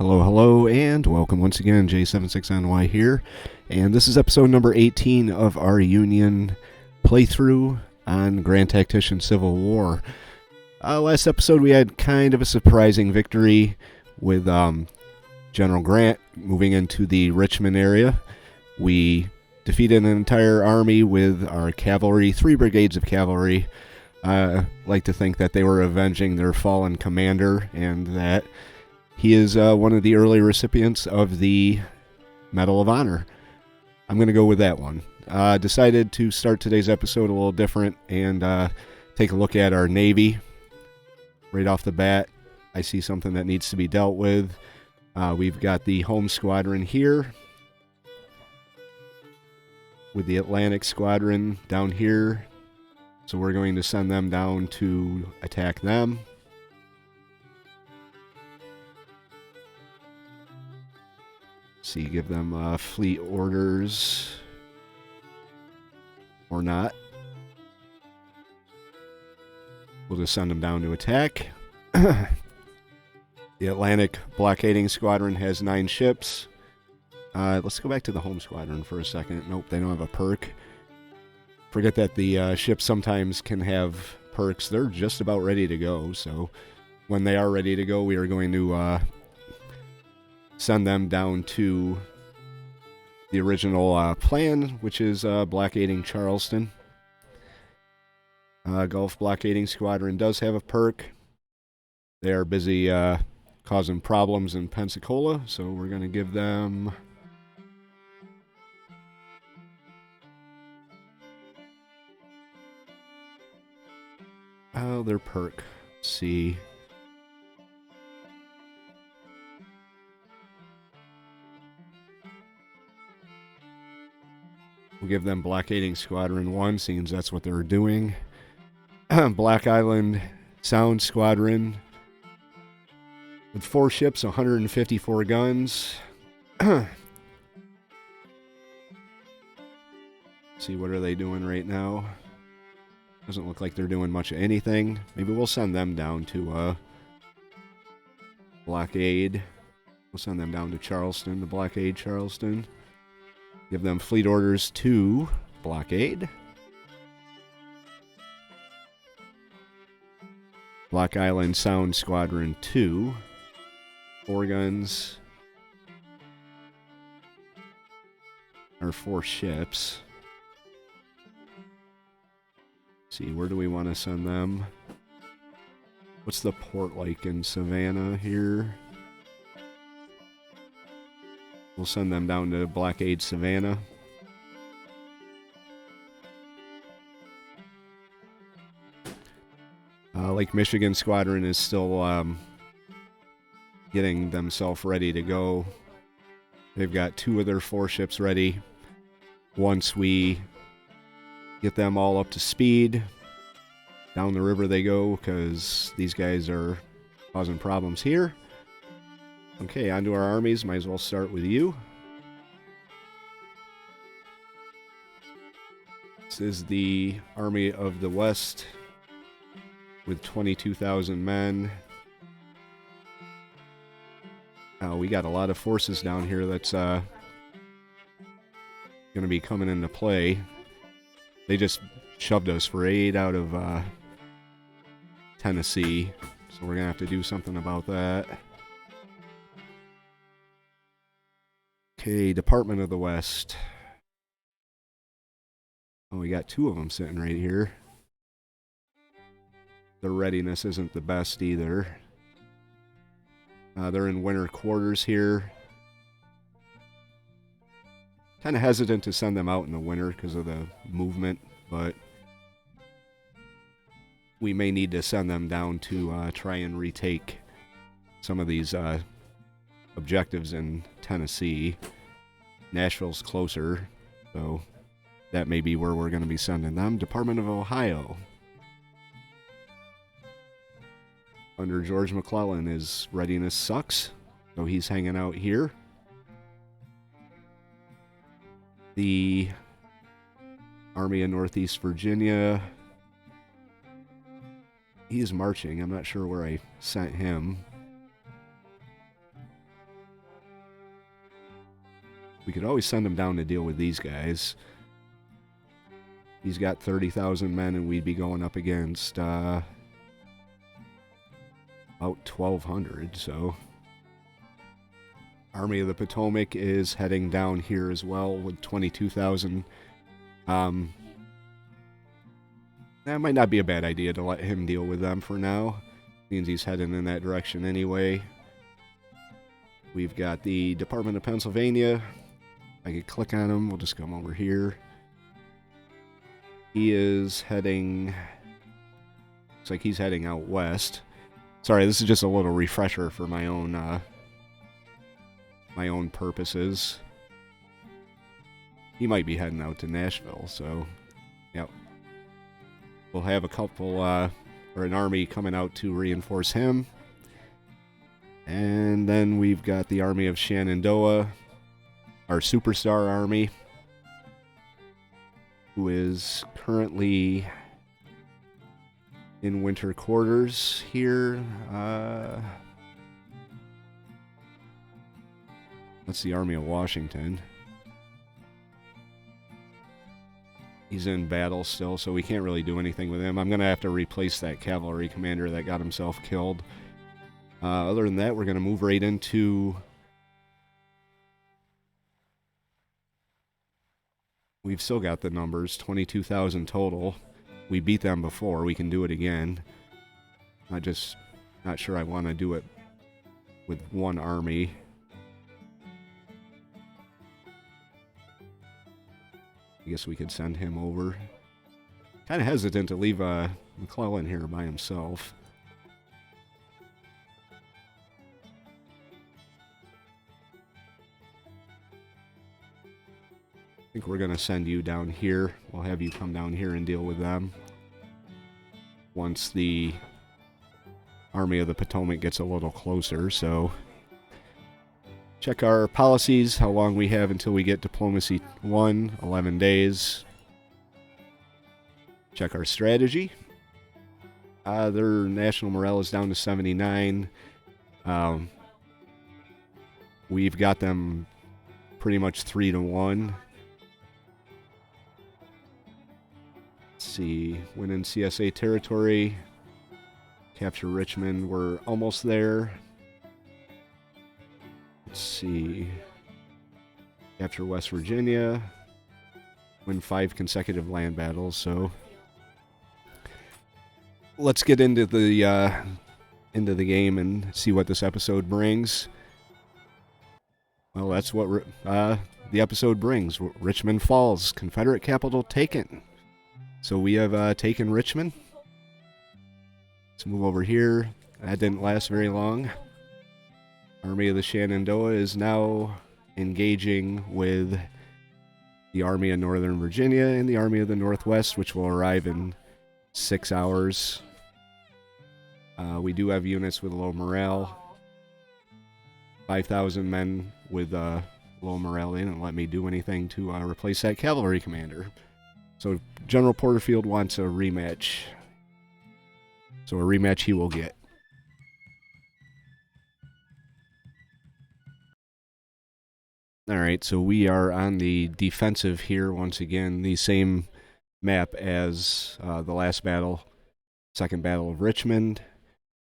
Hello, hello, and welcome once again. J76NY here, and this is episode number 18 of our Union playthrough on Grand Tactician Civil War. Last episode we had kind of a surprising victory with General Grant moving into the Richmond area. We defeated an entire army with our cavalry, 3 brigades of cavalry. I like to think that they were avenging their fallen commander, and that he is one of the early recipients of the Medal of Honor. I'm going to go with that one. Decided to start today's episode a little different and take a look at our Navy. Right off the bat, I see something that needs to be dealt with. We've got the home squadron here, with the Atlantic squadron down here. So we're going to send them down to attack them. See, give them fleet orders or not. We'll just send them down to attack. The Atlantic blockading squadron has 9 ships. Let's go back to the home squadron for a second. Nope, they don't have a perk. Forget that the ships sometimes can have perks. They're just about ready to go, so when they are ready to go, we are going to send them down to the original plan, which is blockading Charleston. Gulf blockading squadron does have a perk. They are busy causing problems in Pensacola, so we're going to give them their perk. Let's see. We'll give them blockading squadron 1, seeing that's what they're doing. Black Island Sound Squadron with 4 ships, 154 guns. See, what are they doing right now? Doesn't look like they're doing much of anything. Maybe we'll send them down to blockade. We'll send them down to Charleston to blockade Charleston. Give them fleet orders to blockade. Block Island Sound Squadron 2. 4 guns. Or 4 ships. Let's see, where do we want to send them? What's the port like in Savannah here? We'll send them down to blockade Savannah. Lake Michigan Squadron is still getting themselves ready to go. They've got 2 of their 4 ships ready. Once we get them all up to speed, down the river they go, because these guys are causing problems here. Okay, on to our armies. Might as well start with you. This is the Army of the West with 22,000 men. We got a lot of forces down here that's going to be coming into play. They just shoved us right out of Tennessee, so we're going to have to do something about that. Okay, Department of the West. Oh, we got 2 of them sitting right here. Their readiness isn't the best either. They're in winter quarters here. Kind of hesitant to send them out in the winter because of the movement, but we may need to send them down to try and retake some of these objectives in Tennessee. Nashville's closer, so that may be where we're going to be sending them. Department of Ohio. Under George McClellan, his readiness sucks, so he's hanging out here. The Army of Northeast Virginia. He's marching. I'm not sure where I sent him. We could always send him down to deal with these guys. He's got 30,000 men, and we'd be going up against about 1,200, so... Army of the Potomac is heading down here as well with 22,000. That might not be a bad idea to let him deal with them for now. Means he's heading in that direction anyway. We've got the Department of Pennsylvania. I could click on him. We'll just come over here. He is heading... Looks like he's heading out west. Sorry, this is just a little refresher for my own purposes. He might be heading out to Nashville, so... Yep. We'll have a couple, or an army coming out to reinforce him. And then we've got the Army of Shenandoah, our superstar army, who is currently in winter quarters here. That's the Army of Washington. He's in battle still, so we can't really do anything with him. I'm going to have to replace that cavalry commander that got himself killed. Other than that, we're going to move right into... We've still got the numbers, 22,000 total. We beat them before. We can do it again. I'm just not sure I want to do it with one army. I guess we could send him over. Kind of hesitant to leave McClellan here by himself. I think we're going to send you down here. We'll have you come down here and deal with them once the Army of the Potomac gets a little closer, so... Check our policies, how long we have until we get Diplomacy 1, 11 days. Check our strategy. Their national morale is down to 79. We've got them pretty much 3-1. Let's see, win in CSA territory. Capture Richmond, we're almost there. Let's see. Capture West Virginia. Win 5 consecutive land battles, so... Let's get into the game and see what this episode brings. Well, that's what the episode brings. Richmond falls. Confederate capital taken. So we have taken Richmond. Let's move over here. That didn't last very long. Army of the Shenandoah is now engaging with the Army of Northern Virginia and the Army of the Northwest, which will arrive in 6 hours. We do have units with low morale. 5,000 men with low morale. They didn't let me do anything to replace that cavalry commander. So General Porterfield wants a rematch. So a rematch he will get. Alright, so we are on the defensive here once again. The same map as the last battle, Second Battle of Richmond.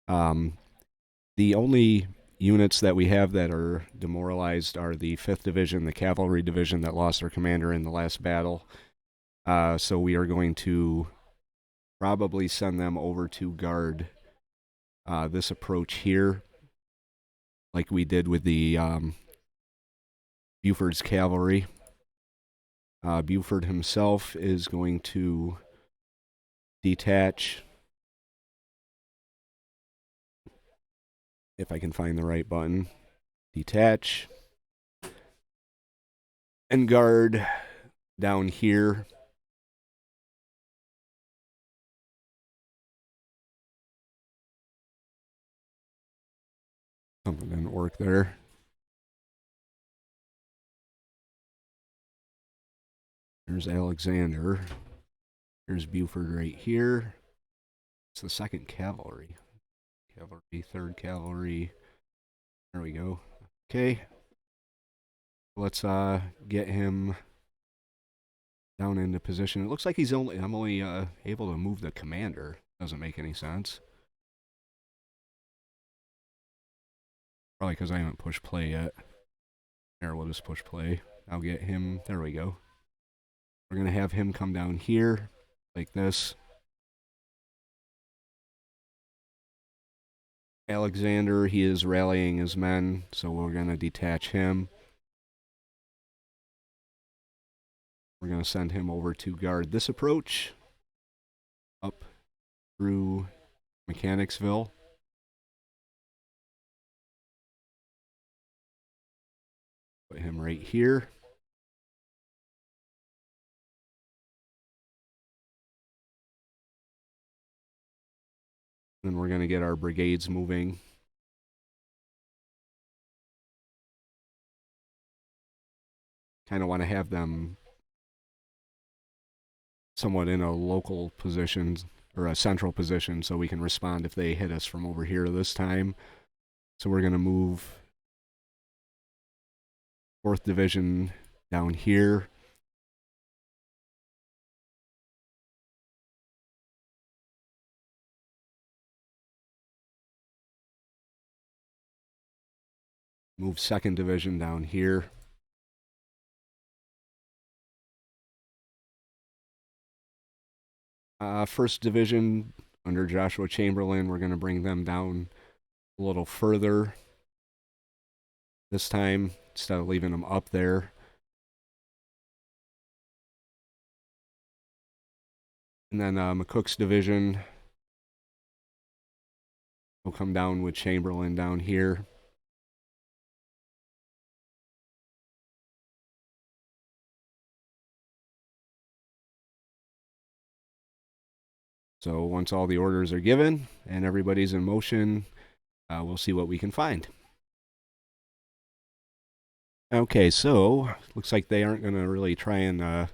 The only units that we have that are demoralized are the 5th Division, the Cavalry Division that lost their commander in the last battle. So we are going to probably send them over to guard this approach here, like we did with the Buford's cavalry. Buford himself is going to detach, if I can find the right button, detach, and guard down here. Something didn't work there. There's Alexander. There's Buford right here. It's the 2nd Cavalry. Cavalry, 3rd Cavalry. There we go. Okay. Let's get him down into position. It looks like I'm only able to move the commander. Doesn't make any sense. Probably because I haven't pushed play yet. There, we'll just push play. I'll get him. There we go. We're going to have him come down here like this. Alexander, he is rallying his men, so we're going to detach him. We're going to send him over to guard this approach up through Mechanicsville. Put him right here. Then we're going to get our brigades moving. Kind of want to have them somewhat in a local position or a central position so we can respond if they hit us from over here this time. So we're going to move 4th Division down here. Move 2nd Division down here. First Division under Joshua Chamberlain, we're going to bring them down a little further this time instead of leaving them up there. And then McCook's Division will come down with Chamberlain down here. So once all the orders are given and everybody's in motion, we'll see what we can find. Okay, so looks like they aren't going to really try and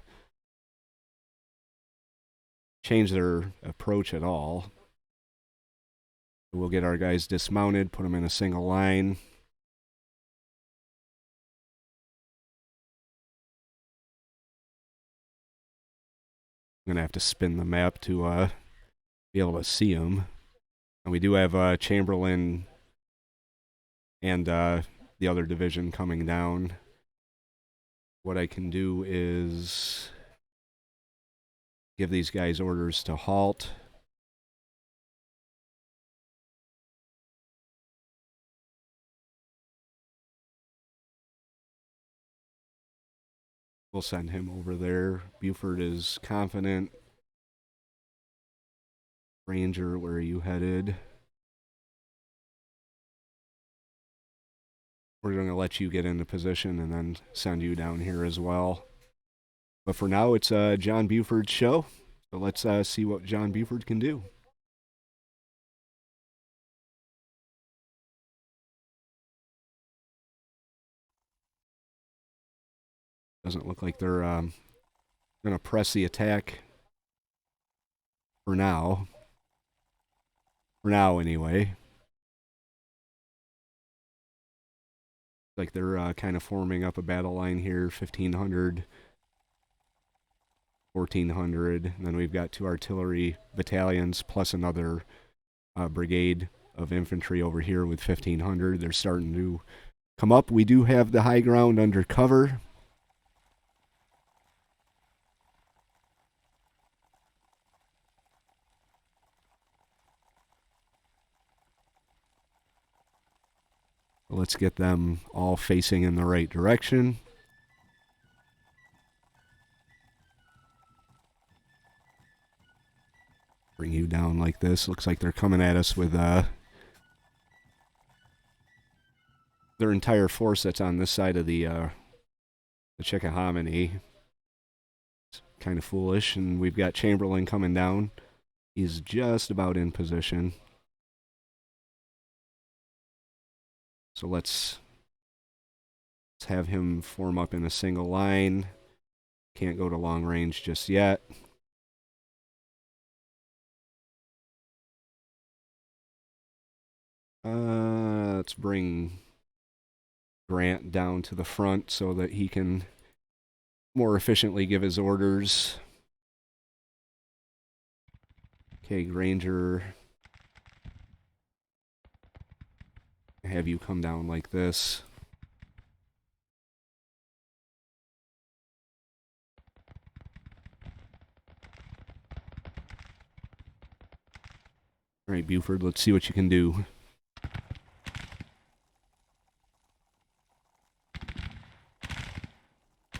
change their approach at all. We'll get our guys dismounted, put them in a single line. I'm going to have to spin the map to be able to see them. And we do have Chamberlain and the other division coming down. What I can do is give these guys orders to halt. We'll send him over there. Buford is confident. Ranger, where are you headed? We're going to let you get into position and then send you down here as well. But for now, it's John Buford's show. So let's see what John Buford can do. Doesn't look like they're going to press the attack for now. For now, anyway. Like they're kind of forming up a battle line here, 1,500, 1,400. And then we've got 2 artillery battalions plus another brigade of infantry over here with 1,500. They're starting to come up. We do have the high ground under cover. Let's get them all facing in the right direction. Bring you down like this. Looks like they're coming at us with their entire force that's on this side of the Chickahominy. It's kind of foolish, and we've got Chamberlain coming down. He's just about in position. So let's have him form up in a single line. Can't go to long range just yet. Let's bring Grant down to the front so that he can more efficiently give his orders. Okay, Granger, have you come down like this. All right, Buford, let's see what you can do.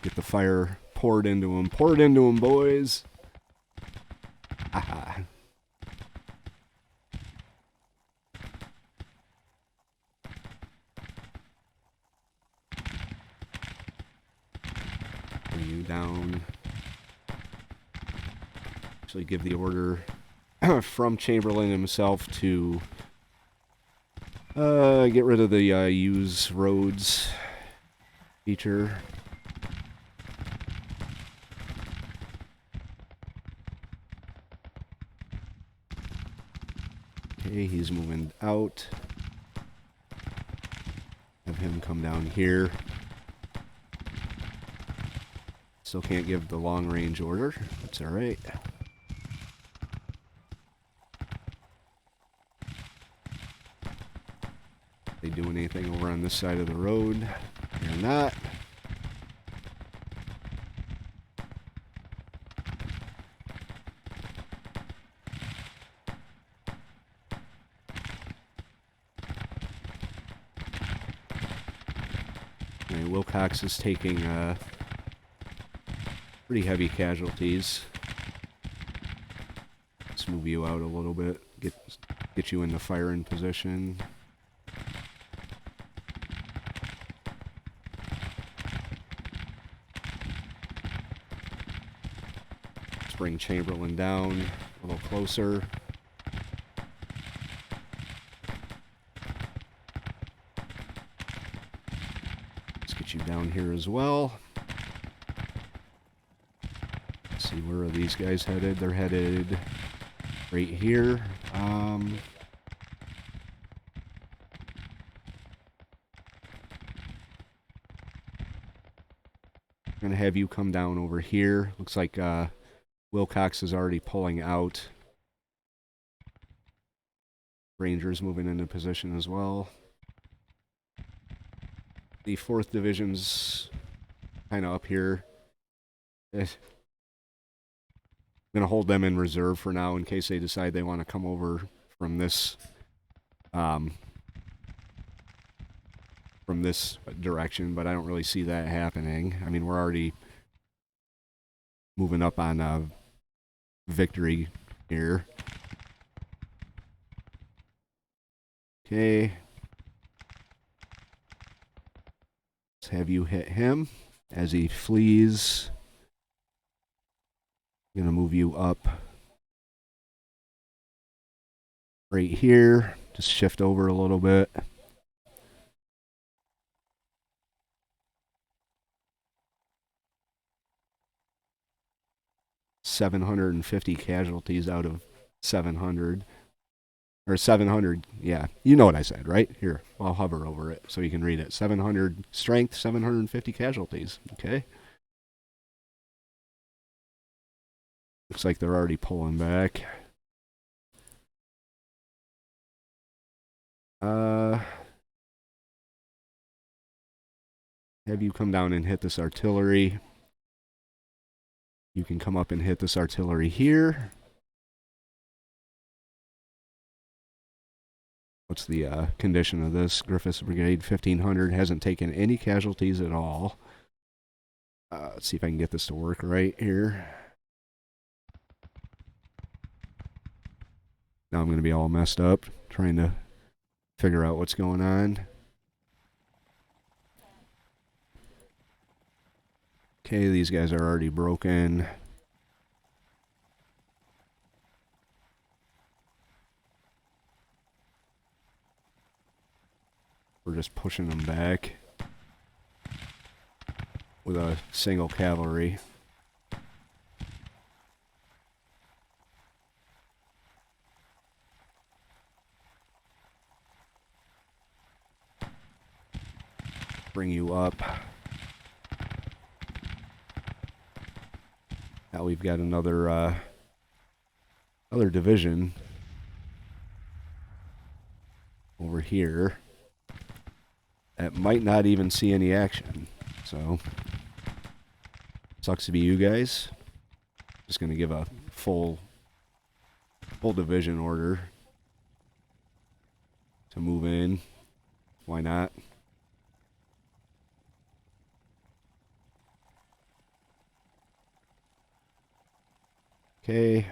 Get the fire poured into him. Pour it into him, boys. Aha. Bring you down. Actually give the order from Chamberlain himself to get rid of the use roads feature. Okay, he's moving out. Have him come down here. Still can't give the long range order. That's alright. They doing anything over on this side of the road? They're not. Okay, Wilcox is taking pretty heavy casualties. Let's move you out a little bit. Get you in the firing position. Let's bring Chamberlain down a little closer. Let's get you down here as well. Let's see, where are these guys headed? They're headed right here. I'm going to have you come down over here. Looks like Wilcox is already pulling out. Rangers moving into position as well. The 4th Division's kind of up here. I'm going to hold them in reserve for now in case they decide they want to come over from this direction, but I don't really see that happening. I mean, we're already moving up on victory here. Okay. Let's have you hit him as he flees. I'm going to move you up right here. Just shift over a little bit. $750 casualties out of 700. Or 700, yeah. You know what I said, right? Here, I'll hover over it so you can read it. 700 strength, 750 casualties. Okay. Looks like they're already pulling back. Have you come down and hit this artillery. You can come up and hit this artillery here. What's the condition of this? Griffiths Brigade 1500 hasn't taken any casualties at all. Let's see if I can get this to work right here. Now I'm going to be all messed up trying to figure out what's going on. Okay, these guys are already broken. We're just pushing them back with a single cavalry. bring you up. Now we've got another division over here that might not even see any action. So, sucks to be you guys. Just going to give a full division order to move in. Why not? Okay. I'm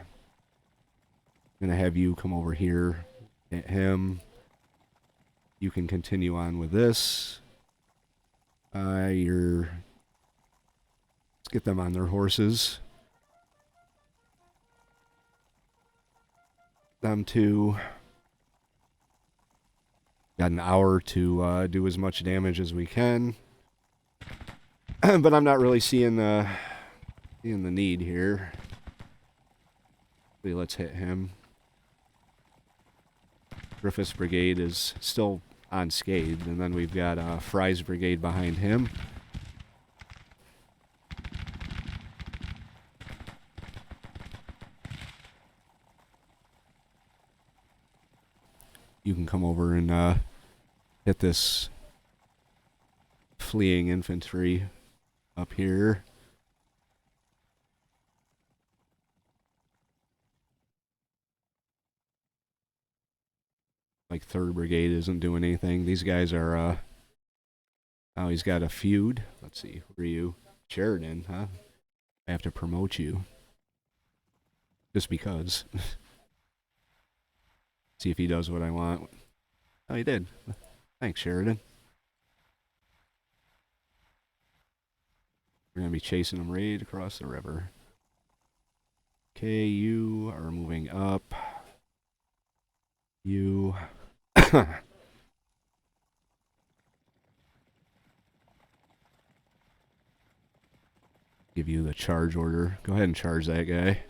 going to have you come over here, hit him. You can continue on with this. Let's get them on their horses. Them two. Got an hour to do as much damage as we can. But I'm not really seeing the need here. Let's hit him. Griffith's brigade is still unscathed, and then we've got Fry's brigade behind him. You can come over and hit this fleeing infantry up here. Like 3rd Brigade isn't doing anything. These guys are, oh, he's got a feud. Let's see, who are you? Sheridan, huh? I have to promote you. Just because. See if he does what I want. Oh, he did. Thanks, Sheridan. We're going to be chasing him right across the river. Okay, you are moving up. You... Give you the charge order. Go ahead and charge that guy.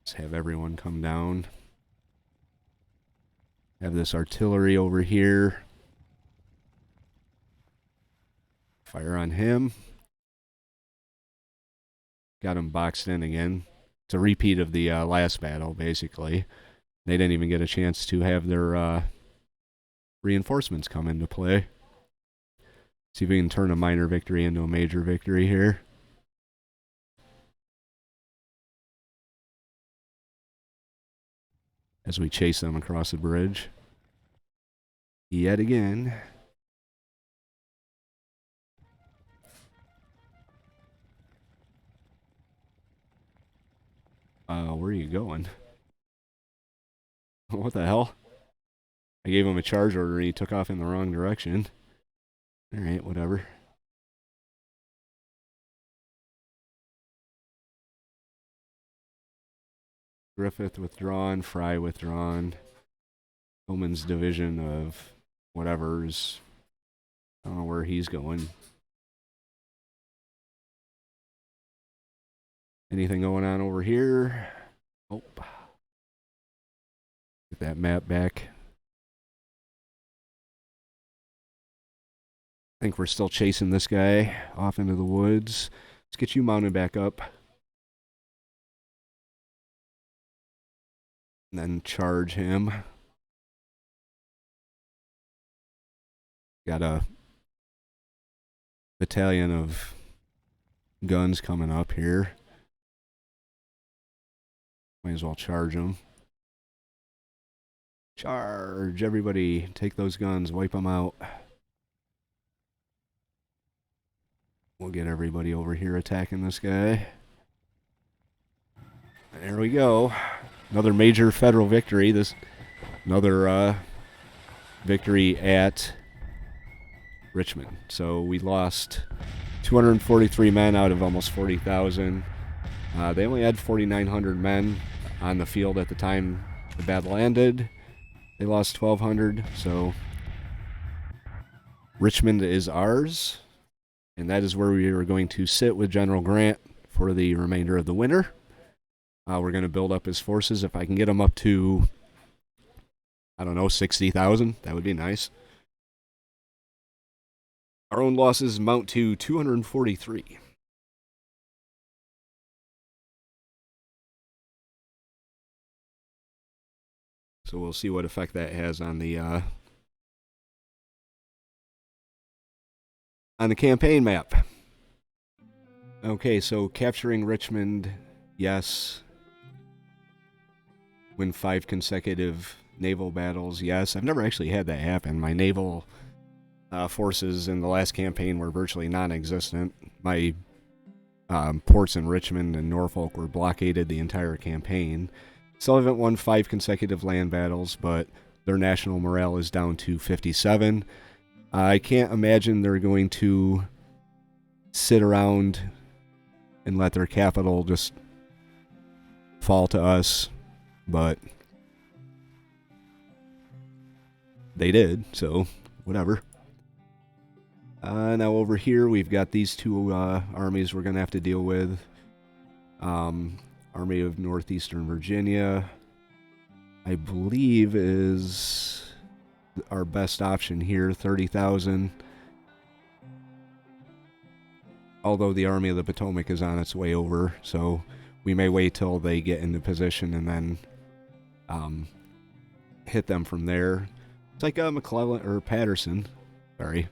Let's have everyone come down. Have this artillery over here. Fire on him. Got him boxed in again. It's a repeat of the last battle, basically. They didn't even get a chance to have their reinforcements come into play. See if we can turn a minor victory into a major victory here. As we chase them across the bridge. Yet again. Where are you going? What the hell? I gave him a charge order and he took off in the wrong direction. Alright, whatever. Griffith withdrawn, Fry withdrawn. Bowman's division of whatever's... I don't know where he's going. Anything going on over here? Oh. Get that map back. I think we're still chasing this guy off into the woods. Let's get you mounted back up. And then charge him. Got a battalion of guns coming up here. Might as well charge them. Charge, everybody. Take those guns, wipe them out. We'll get everybody over here attacking this guy. And there we go. Another major federal victory. Another victory at Richmond. So we lost 243 men out of almost 40,000. They only had 4,900 men on the field at the time the battle ended. They lost 1,200, so Richmond is ours, and that is where we are going to sit with General Grant for the remainder of the winter. We're going to build up his forces. If I can get him up to I don't know, 60,000. That would be nice. Our own losses amount to 243. So we'll see what effect that has on the campaign map. Okay, so capturing Richmond, yes. Win 5 consecutive naval battles, yes. I've never actually had that happen. My naval forces in the last campaign were virtually non-existent. My ports in Richmond and Norfolk were blockaded the entire campaign. Still haven't won 5 consecutive land battles, but their national morale is down to 57. I can't imagine they're going to sit around and let their capital just fall to us, but they did, so whatever. Now over here we've got these two armies we're going to have to deal with. Army of Northeastern Virginia, I believe, is our best option here, 30,000. Although the Army of the Potomac is on its way over, so we may wait till they get into position and then hit them from there. It's like McClellan, or Patterson, sorry.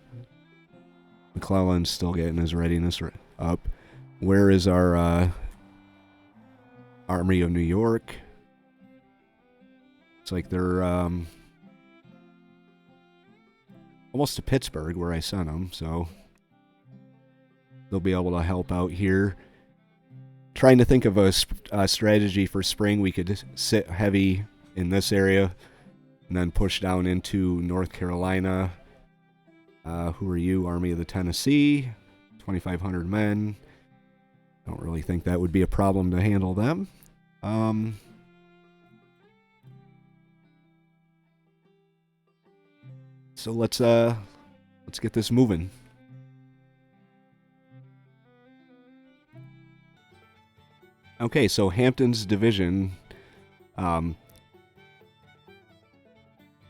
McClellan's still getting his readiness up. Where is our Army of New York? It's like they're almost to Pittsburgh, where I sent them, so they'll be able to help out here. Trying to think of a strategy for spring. We could sit heavy in this area and then push down into North Carolina. Who are you? Army of the Tennessee, 2,500 men. Don't really think that would be a problem to handle them. So let's get this moving. Okay, so Hampton's division. I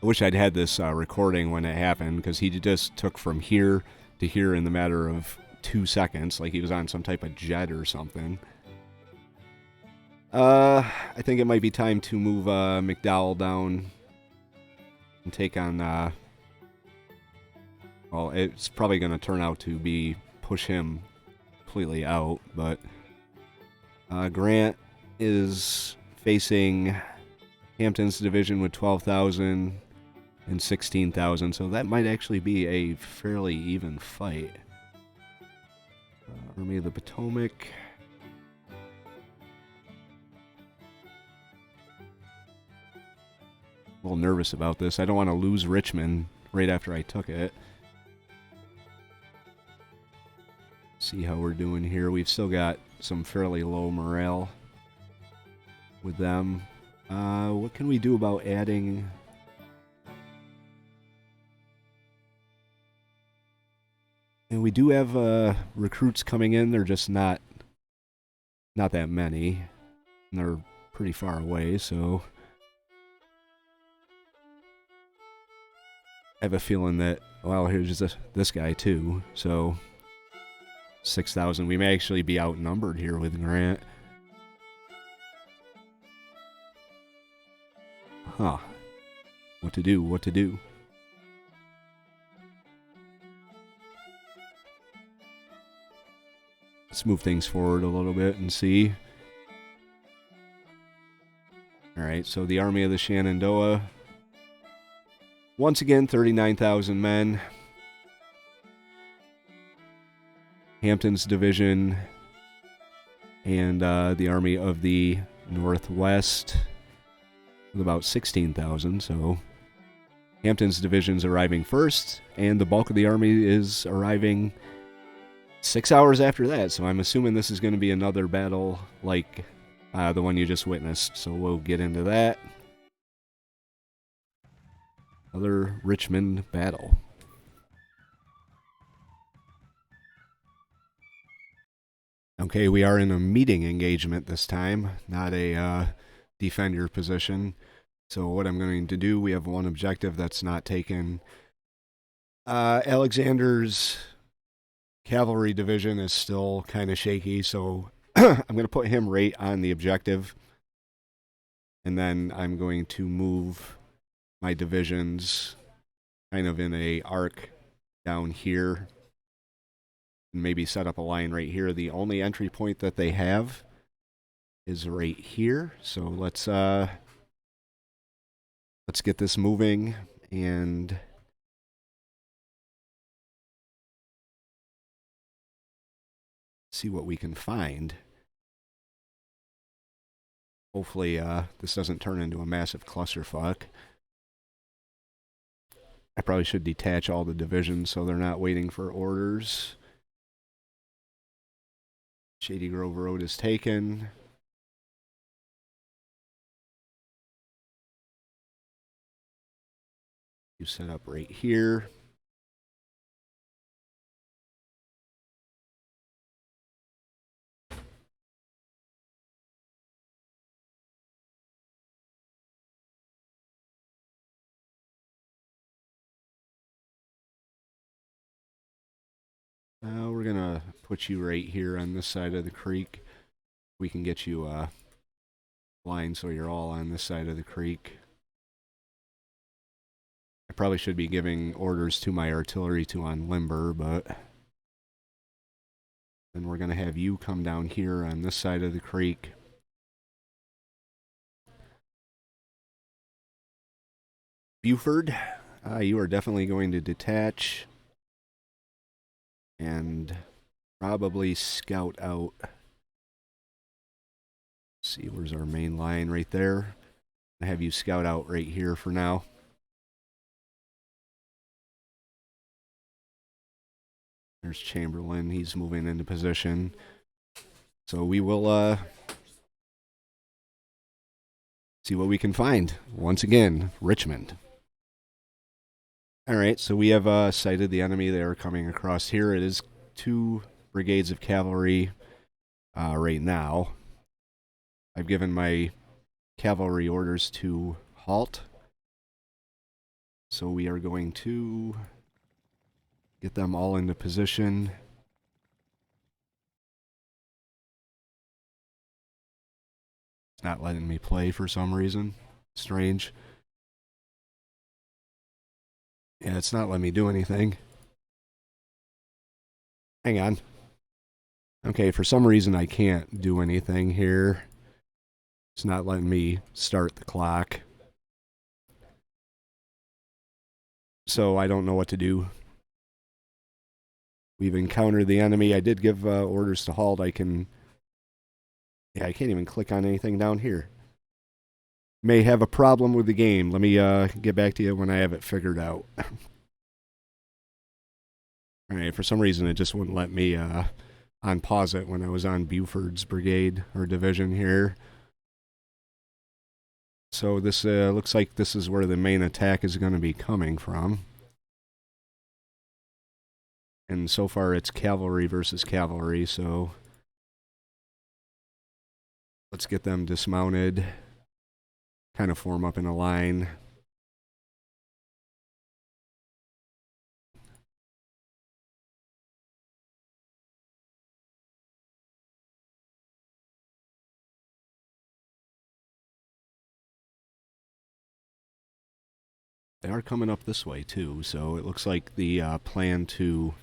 wish I'd had this recording when it happened, because he just took from here to here in the matter of 2 seconds, like he was on some type of jet or something. I think it might be time to move McDowell down and take on. Well, it's probably going to turn out to be push him completely out, but Grant is facing Hampton's division with 12,000 and 16,000, so that might actually be a fairly even fight. Army of the Potomac. A little nervous about this. I don't want to lose Richmond right after I took it. See how we're doing here. We've still got some fairly low morale with them. What can we do about adding? And we do have recruits coming in. They're just not that many. And they're pretty far away, so I have a feeling that, well, here's this guy too, so 6,000. We may actually be outnumbered here with Grant. Huh. What to do? What to do? Let's move things forward a little bit and see. Alright, so the Army of the Shenandoah. Once again, 39,000 men. Hampton's division and the Army of the Northwest with about 16,000. So Hampton's division's arriving first, and the bulk of the army is arriving 6 hours after that. So I'm assuming this is going to be another battle like the one you just witnessed. So we'll get into that. Another Richmond battle. Okay, we are in a meeting engagement this time, not a defend your position. So what I'm going to do, we have one objective that's not taken. Alexander's cavalry division is still kind of shaky, so I'm going to put him right on the objective. And then I'm going to move my divisions kind of in a arc down here. And maybe set up a line right here. The only entry point that they have is right here. So let's get this moving and see what we can find. Hopefully this doesn't turn into a massive clusterfuck. I probably should detach all the divisions so they're not waiting for orders. Shady Grove Road is taken. You set up right here. We're going to put you right here on this side of the creek. We can get you a line so you're all on this side of the creek. I probably should be giving orders to my artillery to unlimber, but then we're going to have you come down here on this side of the creek. Buford, you are definitely going to detach and probably scout out. Let's see, where's our main line right there? I have you scout out right here for now. There's Chamberlain. He's moving into position. So we will see what we can find. Once again, Richmond. All right, so we have sighted the enemy. They are coming across here. It is 2 brigades of cavalry right now. I've given my cavalry orders to halt. So we are going to get them all into position. It's not letting me play for some reason. Strange. Yeah, it's not letting me do anything. Hang on. Okay, for some reason I can't do anything here. It's not letting me start the clock. So I don't know what to do. We've encountered the enemy. I did give orders to halt. I can't even click on anything down here. May have a problem with the game. Let me get back to you when I have it figured out. Alright, for some reason it just wouldn't let me unpause it when I was on Buford's brigade or division here. So this looks like this is where the main attack is going to be coming from. And so far it's cavalry versus cavalry, so let's get them dismounted. Kind of form up in a line. They are coming up this way too, so it looks like the plan to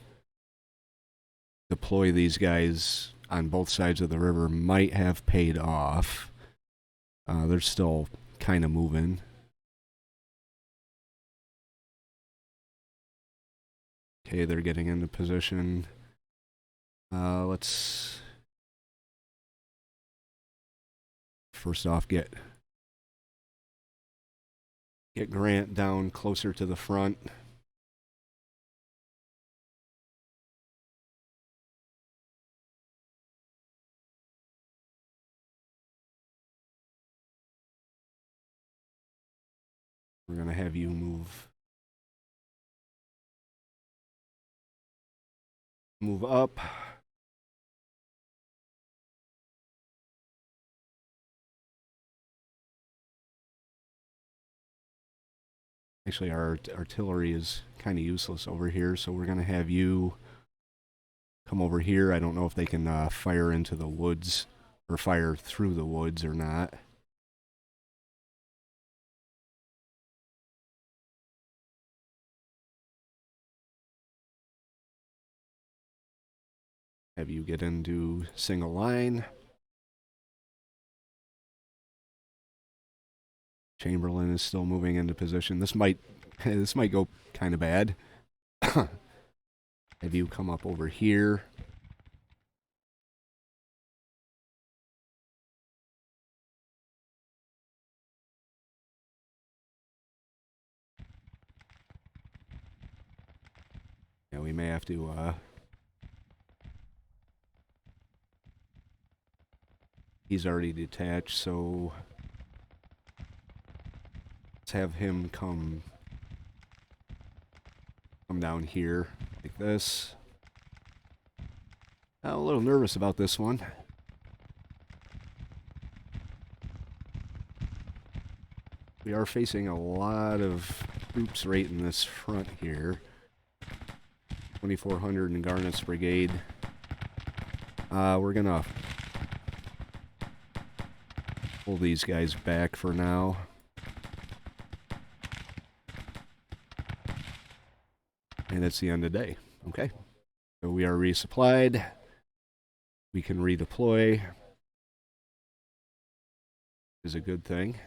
deploy these guys on both sides of the river might have paid off. They're still kind of moving. Okay, they're getting into position. Let's first off get Grant down closer to the front. We're going to have you move up. Actually, our artillery is kind of useless over here, so we're going to have you come over here. I don't know if they can fire into the woods or fire through the woods or not. Have you get into single line. Chamberlain is still moving into position. This might go kind of bad. Have you come up over here. Yeah, we may have to he's already detached, so let's have him come down here like this. I'm a little nervous about this one. We are facing a lot of troops right in this front here. 2,400 in Garnett's brigade. We're gonna pull these guys back for now. And it's the end of the day. Okay. So we are resupplied. We can redeploy. Is a good thing.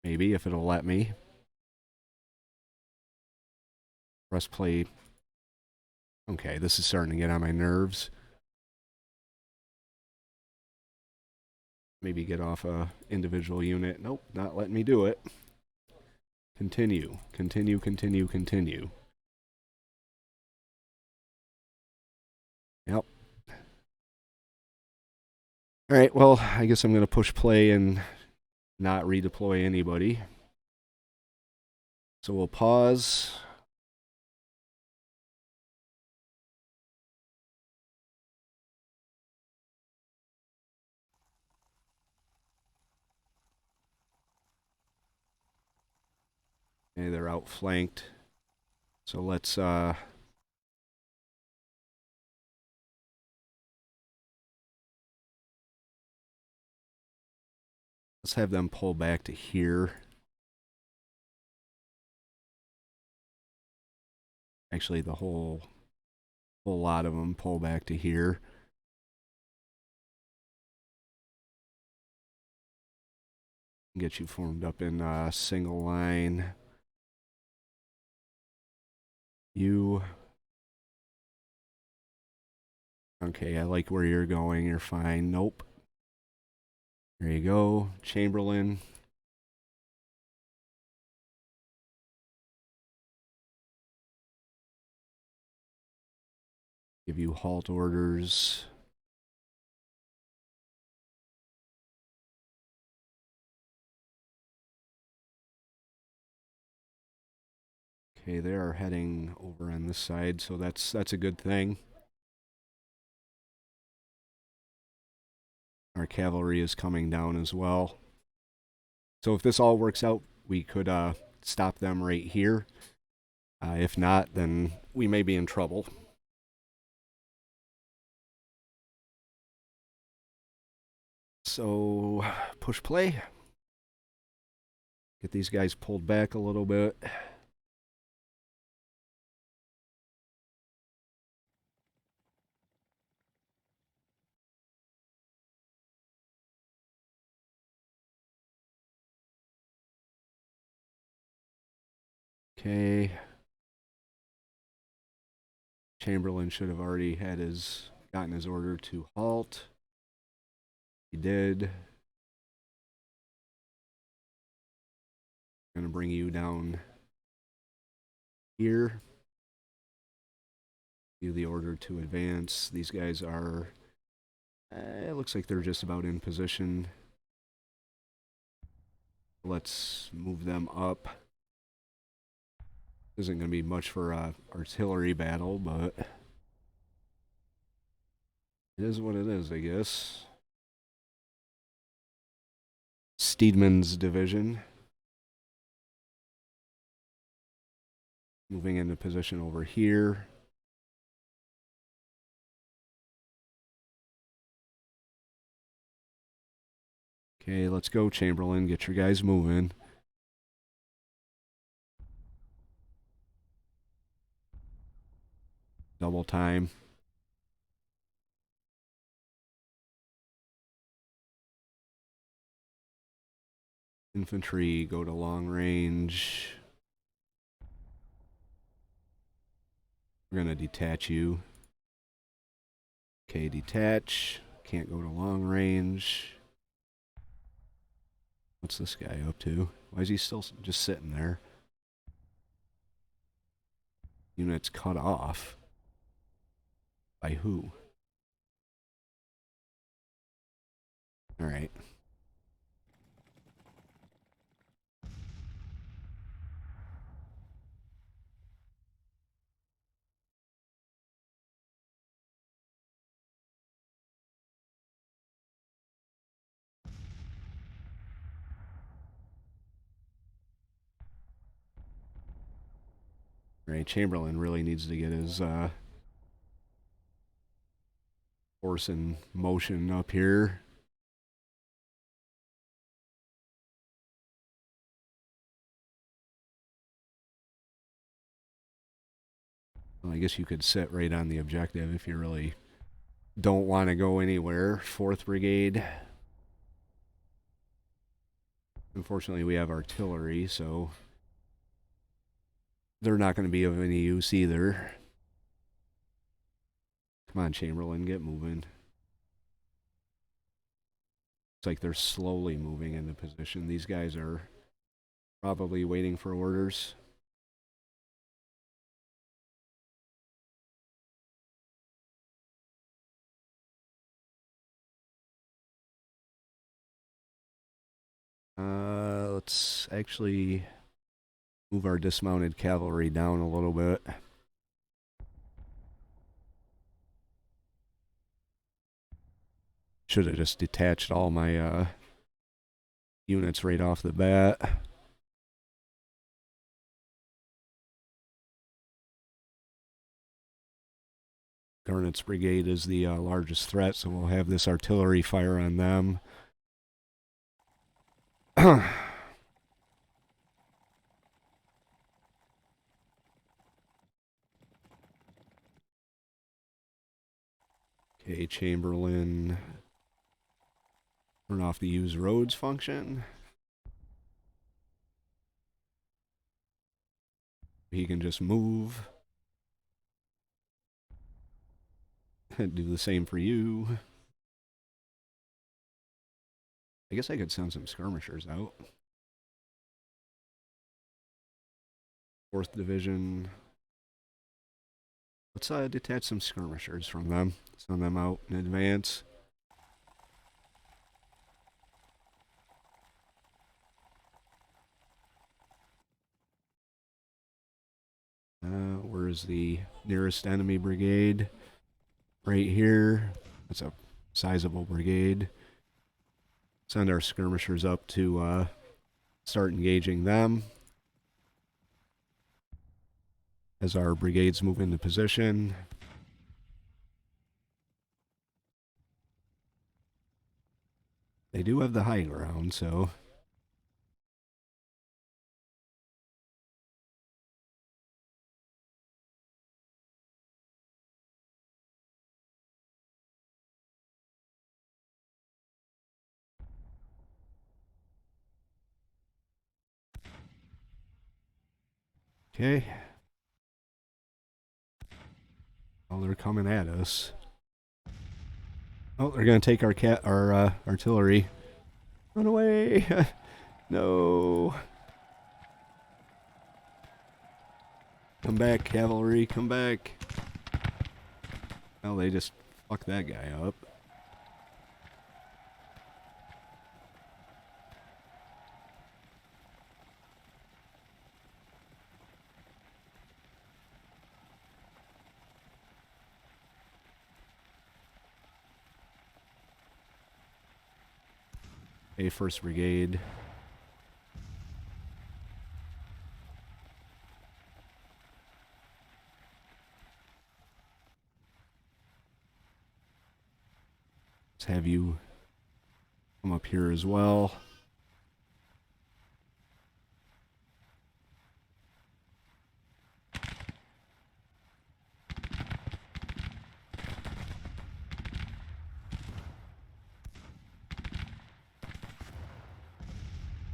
Maybe, if it'll let me. Press play. Okay, this is starting to get on my nerves. Maybe get off a individual unit. Nope, not letting me do it. Continue, continue, continue, continue. Yep. Alright, well, I guess I'm going to push play and not redeploy anybody. So we'll pause. Okay, they're outflanked. So let's have them pull back to here. Actually, the whole lot of them pull back to here. Get you formed up in single line. You. Okay, I like where you're going. You're fine. Nope. There you go. Chamberlain. Give you halt orders. Okay, they are heading over on this side, so that's a good thing. Our cavalry is coming down as well. So if this all works out, we could stop them right here. If not, then we may be in trouble. So push play. Get these guys pulled back a little bit. Okay. Chamberlain should have already gotten his order to halt. He did. I'm gonna bring you down here. Give the order to advance. These guys are. It looks like they're just about in position. Let's move them up. Isn't going to be much for artillery battle, but it is what it is, I guess. Steedman's division. Moving into position over here. Okay, let's go, Chamberlain. Get your guys moving. Double time. Infantry, go to long range. We're going to detach you. Okay, detach. Can't go to long range. What's this guy up to? Why is he still just sitting there? Units cut off. By who? Alright. Right, Chamberlain really needs to get his force in motion up here. Well, I guess you could sit right on the objective if you really don't want to go anywhere. 4th Brigade. Unfortunately, we have artillery, so they're not going to be of any use either. Come on, Chamberlain, get moving. It's like they're slowly moving into position. These guys are probably waiting for orders. Let's actually move our dismounted cavalry down a little bit. Should have just detached all my units right off the bat. Garnett's brigade is the largest threat, so we'll have this artillery fire on them. Okay, Chamberlain. Turn off the use roads function. He can just move. Do the same for you. I guess I could send some skirmishers out. 4th Division. Let's detach some skirmishers from them. Send them out in advance. Where's the nearest enemy brigade? Right here. That's a sizable brigade. Send our skirmishers up to start engaging them as our brigades move into position. They do have the high ground, so... Okay. Well, they're coming at us. Oh, they're going to take our artillery. Run away! No! Come back, cavalry, come back! Well, they just fucked that guy up. A 1st Brigade. have you come up here as well.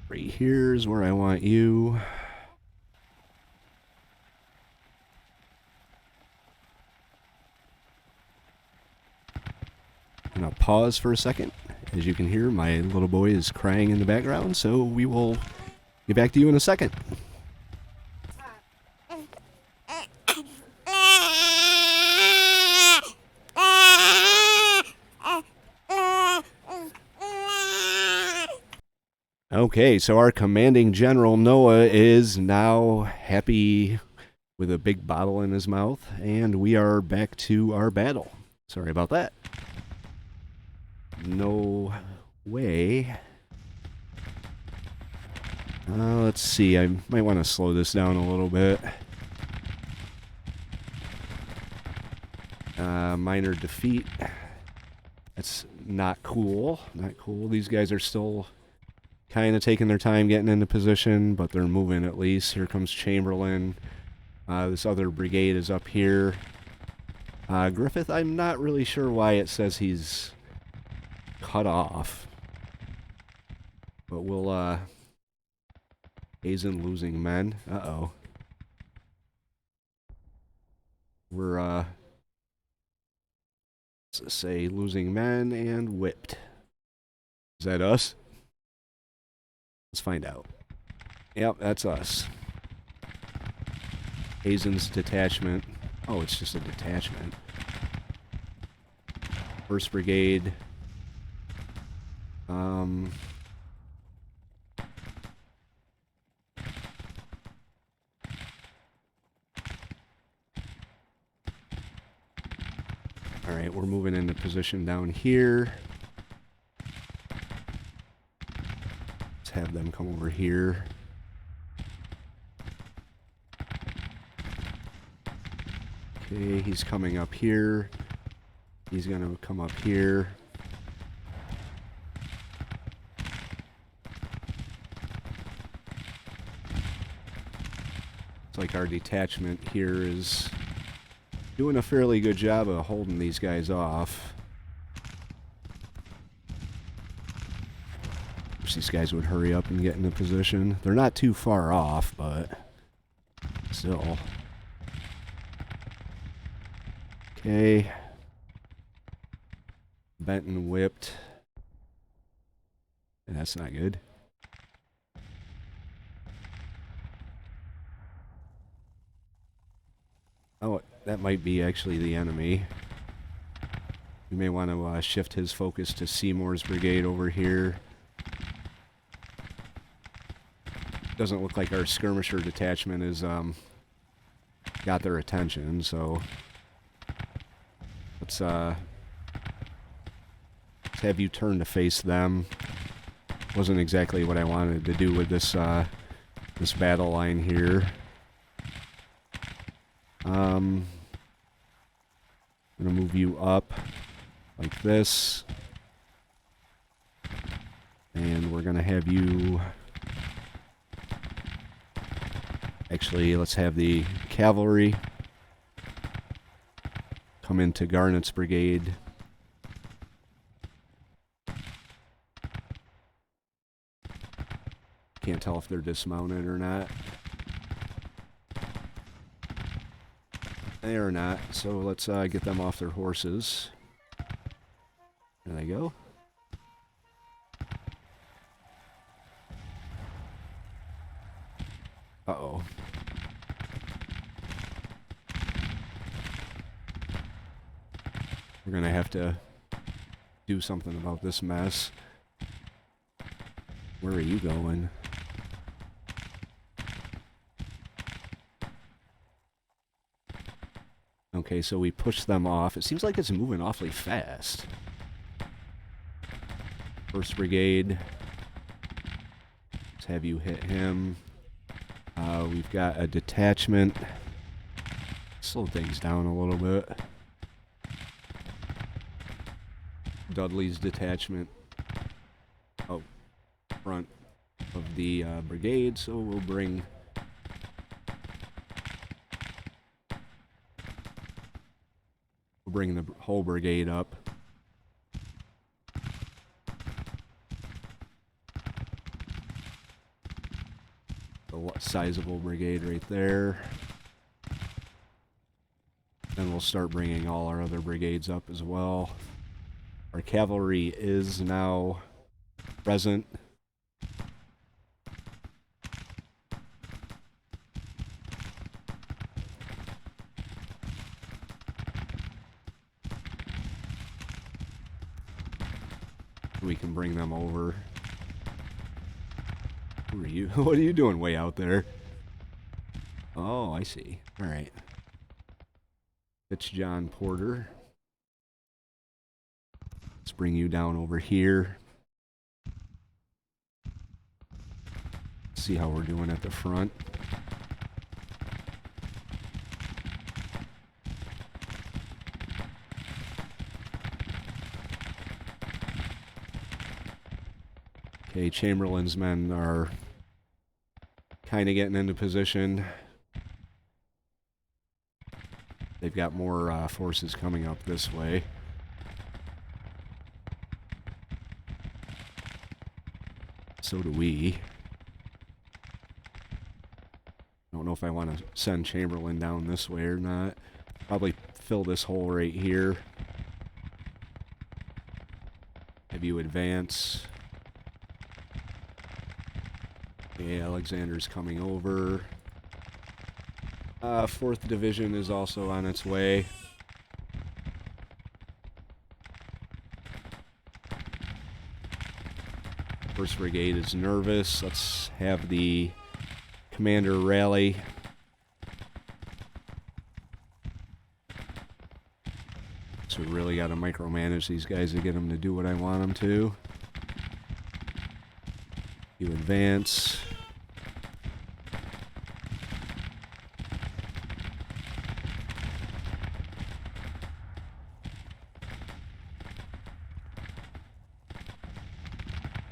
Right here's where I want you. I'm going to pause for a second. As you can hear, my little boy is crying in the background, so we will get back to you in a second. Okay, so our commanding general, Noah, is now happy with a big bottle in his mouth, and we are back to our battle. Sorry about that. No way. Let's see, I might want to slow this down a little bit. Minor defeat. That's not cool. Not cool. These guys are still kind of taking their time getting into position, but they're moving at least. Here comes Chamberlain. This other brigade is up here. Griffith, I'm not really sure why it says he's cut off. But we'll, Hazen losing men. Uh-oh. We're, let's say losing men and whipped. Is that us? Let's find out. Yep, that's us. Hazen's detachment. Oh, it's just a detachment. 1st Brigade. Alright, we're moving into position down here. Let's have them come over here. Okay, he's coming up here. He's gonna come up here. It's like our detachment here is doing a fairly good job of holding these guys off. Wish these guys would hurry up and get into position. They're not too far off, but still. Okay. Benton whipped. And that's not good. Oh, that might be actually the enemy. We may want to shift his focus to Seymour's brigade over here. Doesn't look like our skirmisher detachment is got their attention, so let's have you turn to face them. Wasn't exactly what I wanted to do with this this battle line here. I'm gonna move you up like this, and we're gonna have you. Actually, let's have the cavalry come into Garnett's brigade. Can't tell if they're dismounted or not. They are not, so let's get them off their horses. There they go. Uh-oh. We're gonna have to do something about this mess. Where are you going? Okay, so we push them off. It seems like it's moving awfully fast. 1st Brigade. Let's have you hit him. We've got a detachment. Slow things down a little bit. Dudley's detachment out front of the brigade, so we'll bring the whole brigade up. A sizable brigade right there. Then we'll start bringing all our other brigades up as well. Our cavalry is now present. We can bring them over. Who are you? What are you doing way out there? Oh, I see. All right. It's John Porter. Let's bring you down over here. See how we're doing at the front. Okay, Chamberlain's men are kind of getting into position. They've got more forces coming up this way. So do we. Don't know if I want to send Chamberlain down this way or not. Probably fill this hole right here. Have you advance. Okay, Alexander's coming over. 4th Division is also on its way. First Brigade is nervous. Let's have the commander rally. So we really got to micromanage these guys to get them to do what I want them to. You advance.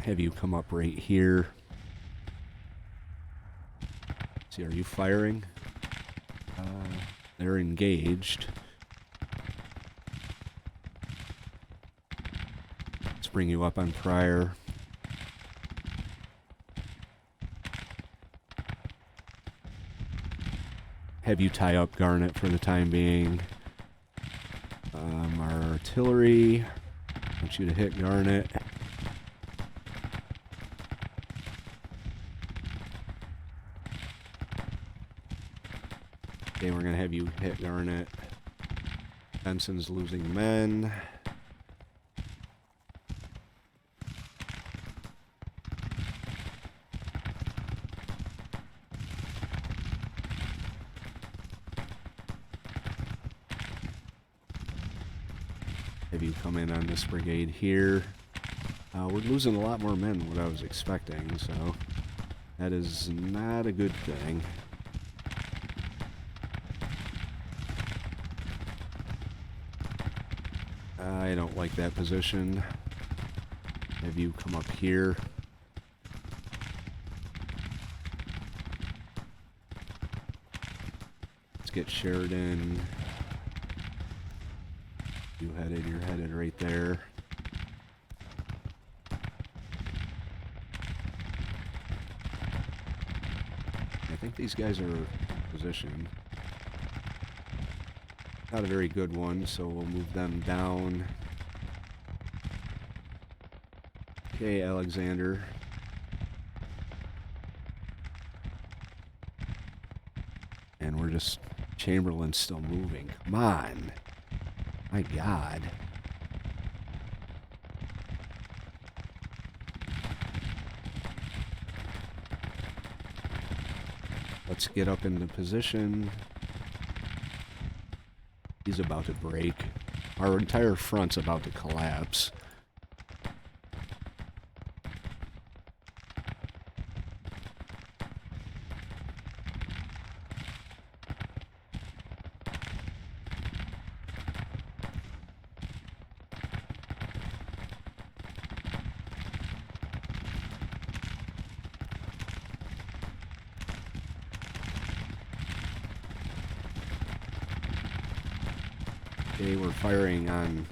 Have you come up right here. See, are you firing? They're engaged. Let's bring you up on Pryor. Have you tie up Garnet for the time being. Our artillery. I want you to hit Garnet. Okay, we're going to have you hit Garnet. Benson's losing men. Have you come in on this brigade here. We're losing a lot more men than what I was expecting, so that is not a good thing. I don't like that position. Have you come up here. Let's get Sheridan. You're headed right there. I think these guys are in position. Not a very good one, so we'll move them down. Okay, Alexander. And we're just... Chamberlain's still moving. Come on. My God. Let's get up into position. He's about to break. Our entire front's about to collapse. Okay, we're firing on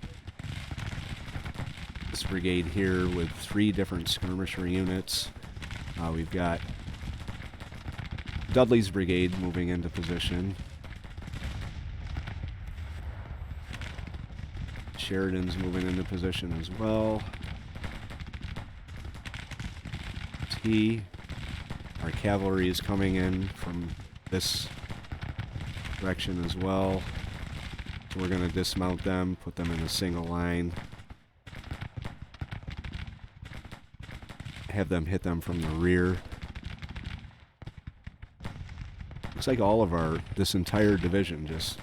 this brigade here with 3 different skirmisher units. We've got Dudley's brigade moving into position. Sheridan's moving into position as well. Our cavalry is coming in from this direction as well. So we're going to dismount them, put them in a single line. Have them hit them from the rear. Looks like all of this entire division just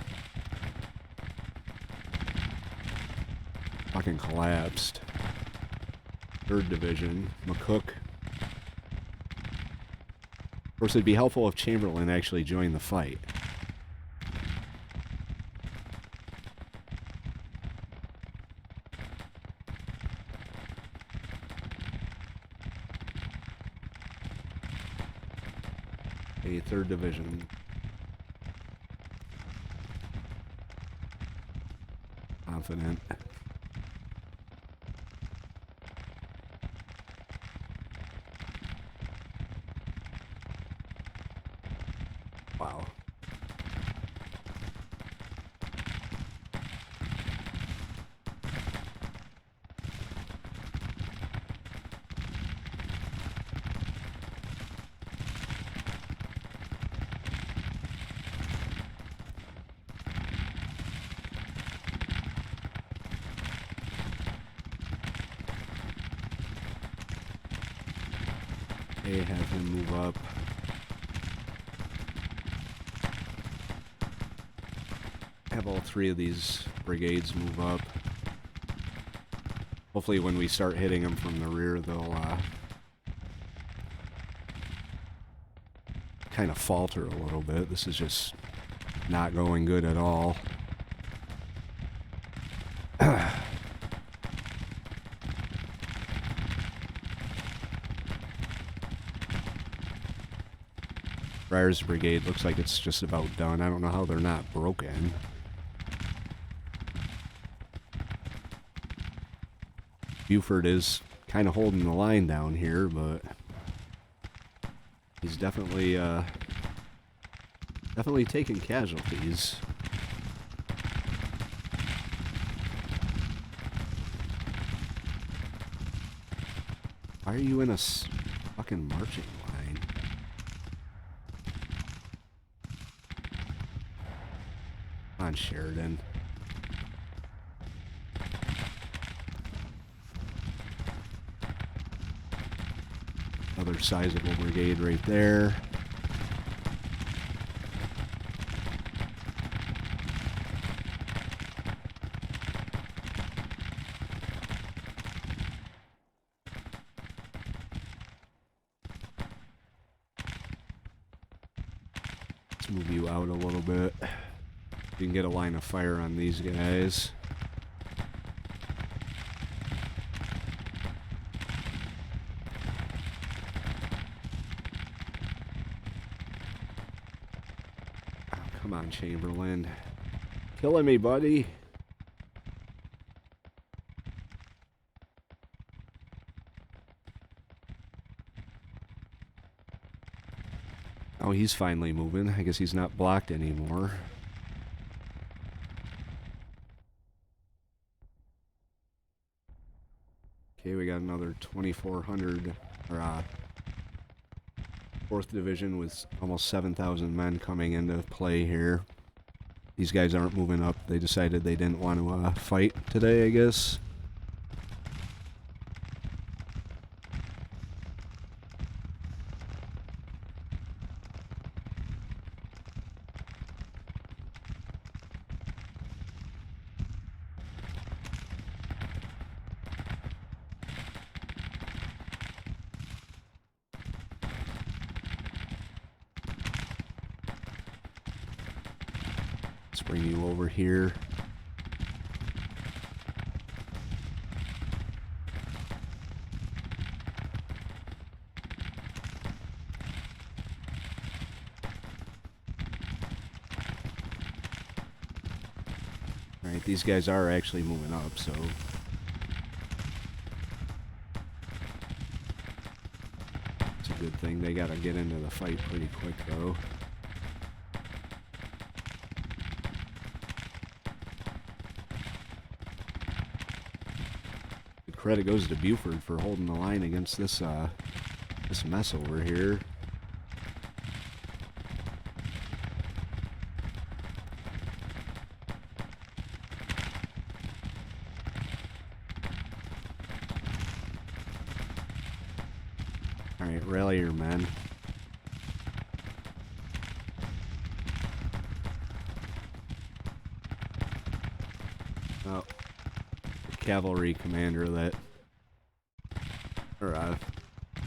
fucking collapsed. 3rd Division, McCook. Of course, it'd be helpful if Chamberlain actually joined the fight. A 3rd Division. Confident. Wow. Okay, have him move up. Have all 3 of these brigades move up. Hopefully when we start hitting them from the rear, they'll kind of falter a little bit. This is just not going good at all. Briar's brigade looks like it's just about done. I don't know how they're not broken. Buford is kind of holding the line down here, but he's definitely taking casualties. Why are you in a fucking marching line? Come on, Sheridan. Another sizable brigade right there. Let's move you out a little bit. You can get a line of fire on these guys. Oh, come on, Chamberlain. Killing me, buddy. Oh, he's finally moving. I guess he's not blocked anymore. Okay, we got another 2,400, or 4th Division with almost 7,000 men coming into play here. These guys aren't moving up. They decided they didn't want to fight today, I guess. Let's bring you over here. Alright, Alright, these guys are actually moving up, so... it's a good thing. They gotta get into the fight pretty quick, though. Credit goes to Buford for holding the line against this this mess over here. All right, rally your men. Oh. Cavalry commander that, or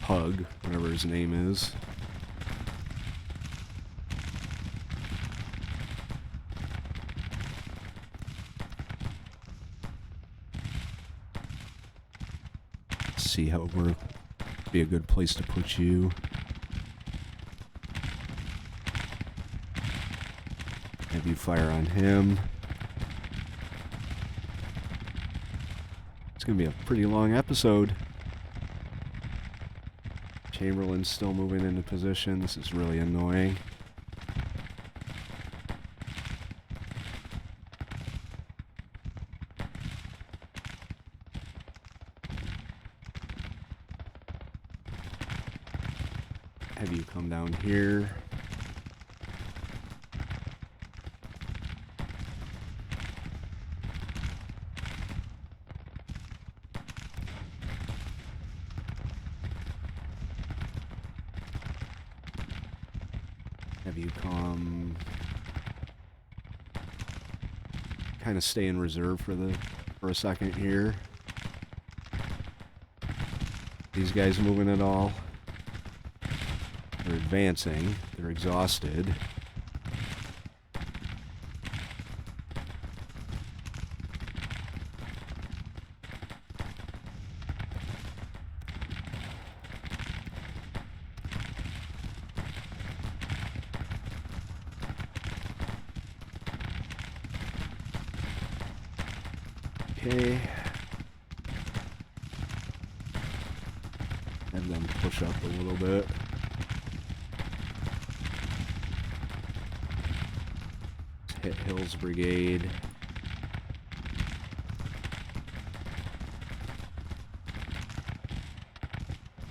Pug, whatever his name is. Let's see how we're be a good place to put you. Have you fire on him. It's going to be a pretty long episode. Chamberlain's still moving into position. This is really annoying. Have you come down here. Have you come kind of stay in reserve for a second here. These guys moving at all? They're advancing. They're exhausted. Okay. Have them push up a little bit. Let's hit Hill's brigade.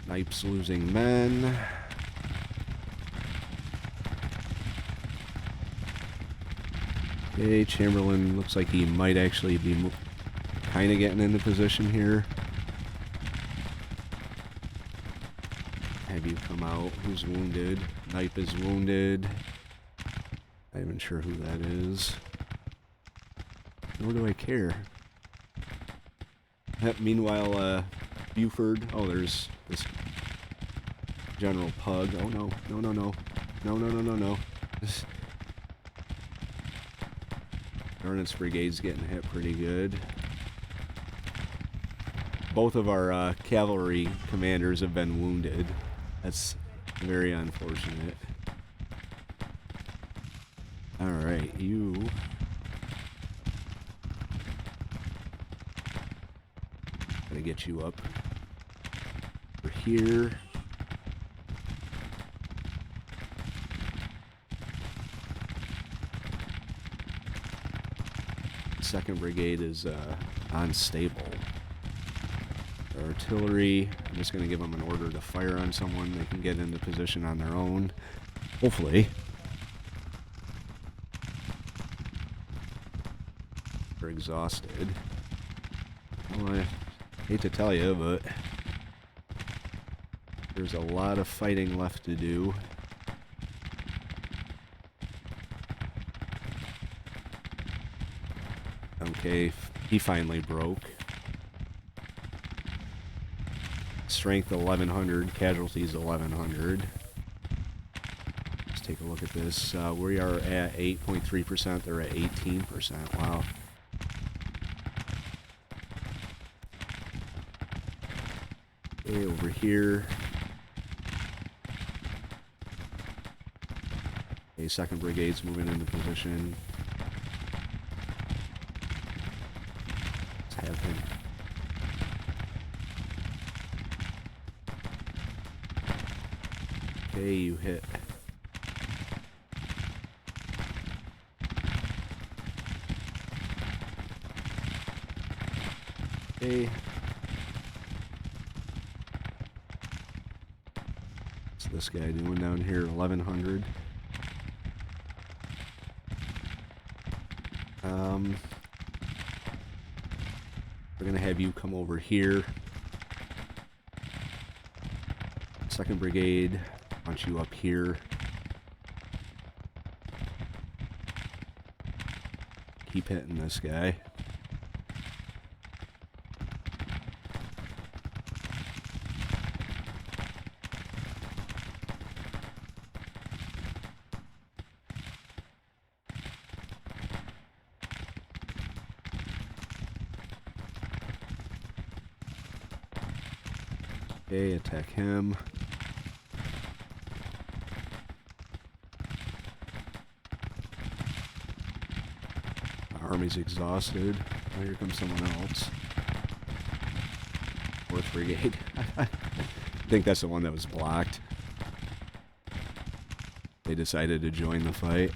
Knight's losing men. Okay, Chamberlain looks like he might actually be kind of getting into position here. Have you come out? Who's wounded? Knipe is wounded. Not even sure who that is. Nor do I care. Meanwhile, Buford. Oh, there's this General Pug. Oh no! No! No! No! No! No! No! No! No! This Ordnance Brigade's getting hit pretty good. Both of our cavalry commanders have been wounded. That's very unfortunate. Alright, you... Gotta get you up over here. Second Brigade is unstable. Artillery, I'm just going to give them an order to fire on someone. They can get into position on their own. Hopefully. They're exhausted. Well, I hate to tell you, but there's a lot of fighting left to do. Okay, he finally broke. Strength 1100, casualties 1100. Let's take a look at this. We are at 8.3%, they're at 18%. Wow. Okay, over here. Okay, second brigade's moving into position. Okay, you hit. Okay. What's this guy doing down here? 1100. We're gonna have you come over here. 2nd Brigade, want you up here. Keep hitting this guy. Okay, attack him. Our army's exhausted. Oh, here comes someone else. 4th Brigade. I think that's the one that was blocked. They decided to join the fight.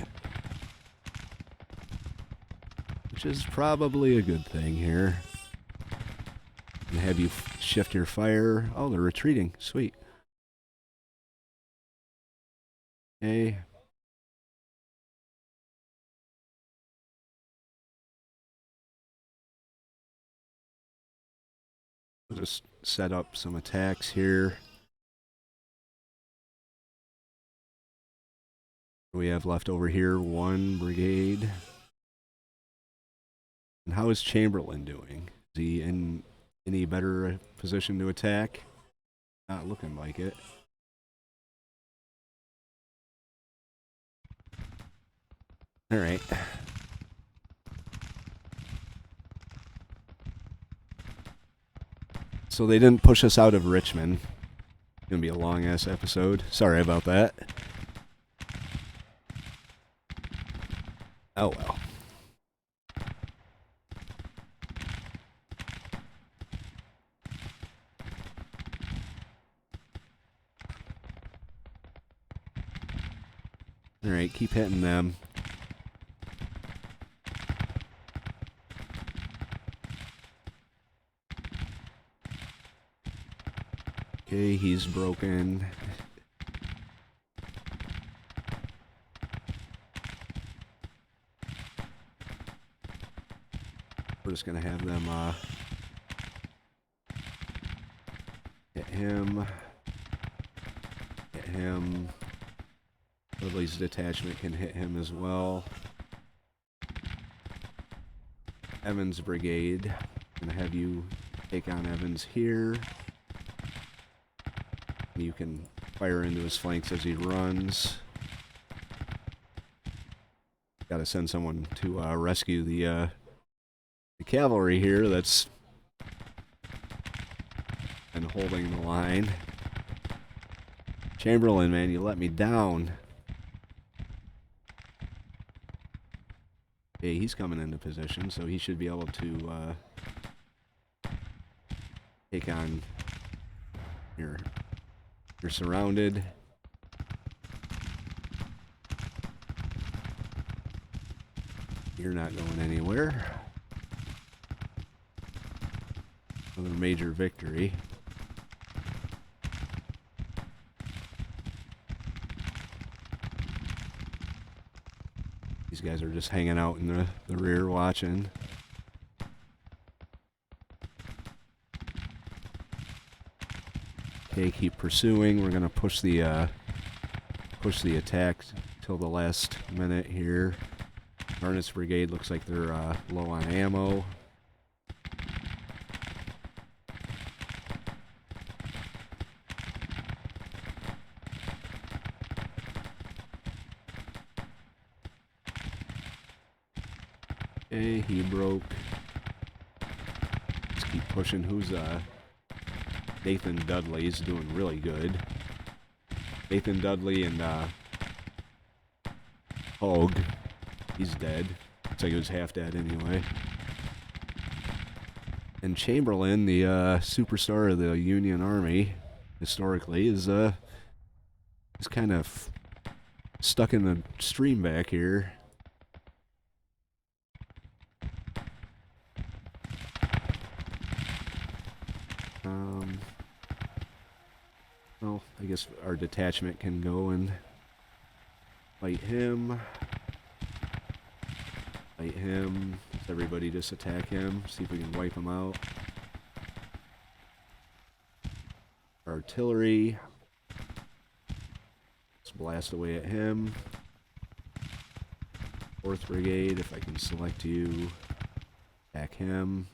Which is probably a good thing here. And have you shift your fire. Oh, they're retreating. Sweet. Okay. We'll just set up some attacks here. We have left over here 1 brigade. And how is Chamberlain doing? Is he in any better position to attack? Not looking like it. All right. So they didn't push us out of Richmond. It's gonna be a long-ass episode. Sorry about that. Oh well. Alright, keep hitting them. Okay, he's broken. We're just gonna have them hit him. Hit him. Dudley's detachment can hit him as well. Evans' brigade. Gonna have you take on Evans here. You can fire into his flanks as he runs. Gotta send someone to rescue the cavalry here that's been holding the line. Chamberlain, man, you let me down. Okay, he's coming into position, so he should be able to take on your... You're surrounded. You're not going anywhere. Another major victory. These guys are just hanging out in the rear watching. Okay, keep pursuing. We're gonna push the attack till the last minute here. Ernest Brigade looks like they're low on ammo. Okay, he broke. Let's keep pushing. Who's Nathan Dudley's doing really good. Nathan Dudley and Hogue, he's dead. Looks like he was half dead anyway. And Chamberlain, the superstar of the Union Army, historically, is He's kind of stuck in the stream back here. Well, I guess our detachment can go and fight him. Fight him. Let's everybody just attack him. See if we can wipe him out. Artillery. Let's blast away at him. 4th Brigade, if I can select you. Attack him.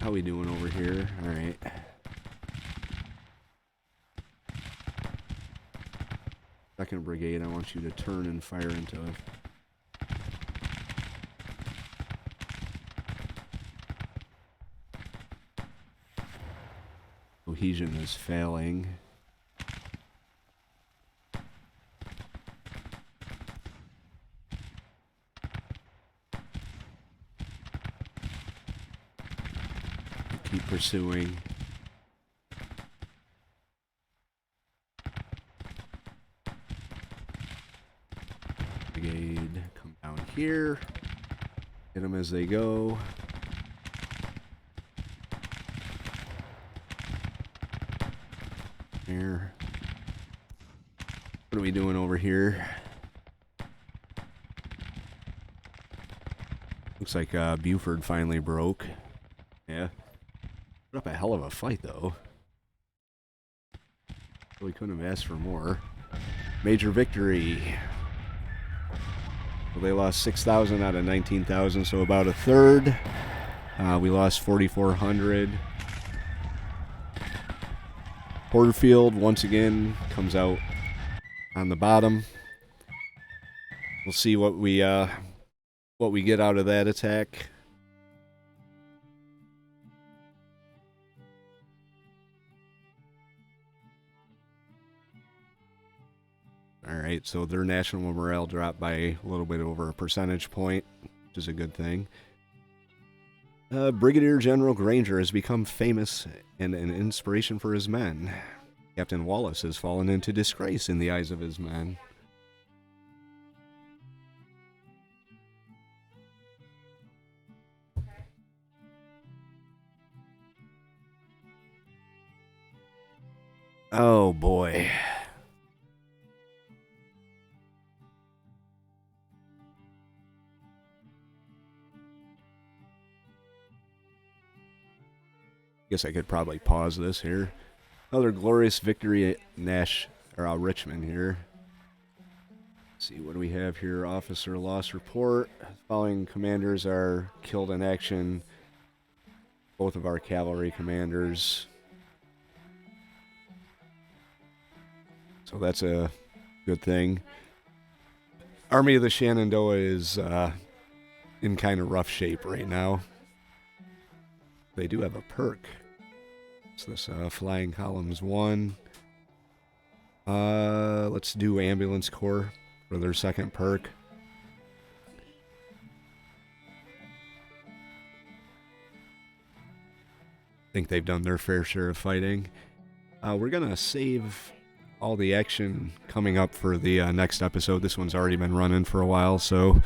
How we doing over here? Alright. Second Brigade, I want you to turn and fire into... Cohesion is failing. Keep pursuing. Brigade, come down here. Hit them as they go. Here. What are we doing over here? Looks like Buford finally broke. Yeah. Put up a hell of a fight, though. We couldn't have asked for more. Major victory. Well, they lost 6,000 out of 19,000, so about a third. We lost 4,400. Porterfield, once again, comes out on the bottom. We'll see what we get out of that attack. Alright, so their national morale dropped by a little bit over a percentage point, which is a good thing. Brigadier General Granger has become famous and an inspiration for his men. Captain Wallace has fallen into disgrace in the eyes of his men. Oh boy. Guess I could probably pause this here. Another glorious victory at Richmond here. Let's see, what do we have here? Officer loss report. Following commanders are killed in action. Both of our cavalry commanders. So that's a good thing. Army of the Shenandoah is in kind of rough shape right now. They do have a perk. This Flying Columns 1. Let's do Ambulance Corps for their second perk. I think they've done their fair share of fighting. We're going to save all the action coming up for the next episode. This one's already been running for a while, so...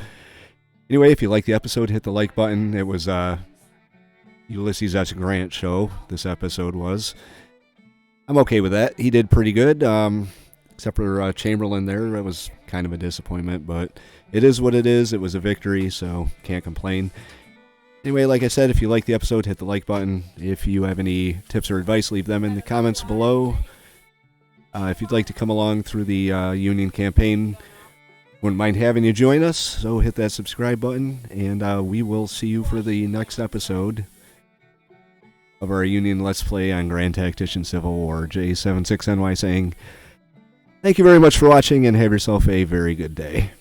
Anyway, if you like the episode, hit the like button. It was... Ulysses S. Grant show, this episode was. I'm okay with that. He did pretty good, except for Chamberlain there. It was kind of a disappointment, but it is what it is. It was a victory, so can't complain. Anyway, like I said, if you like the episode, hit the like button. If you have any tips or advice, leave them in the comments below. If you'd like to come along through the Union campaign, wouldn't mind having you join us, so hit that subscribe button, and we will see you for the next episode of our Union Let's Play on Grand Tactician Civil War. J76NY saying, thank you very much for watching and have yourself a very good day.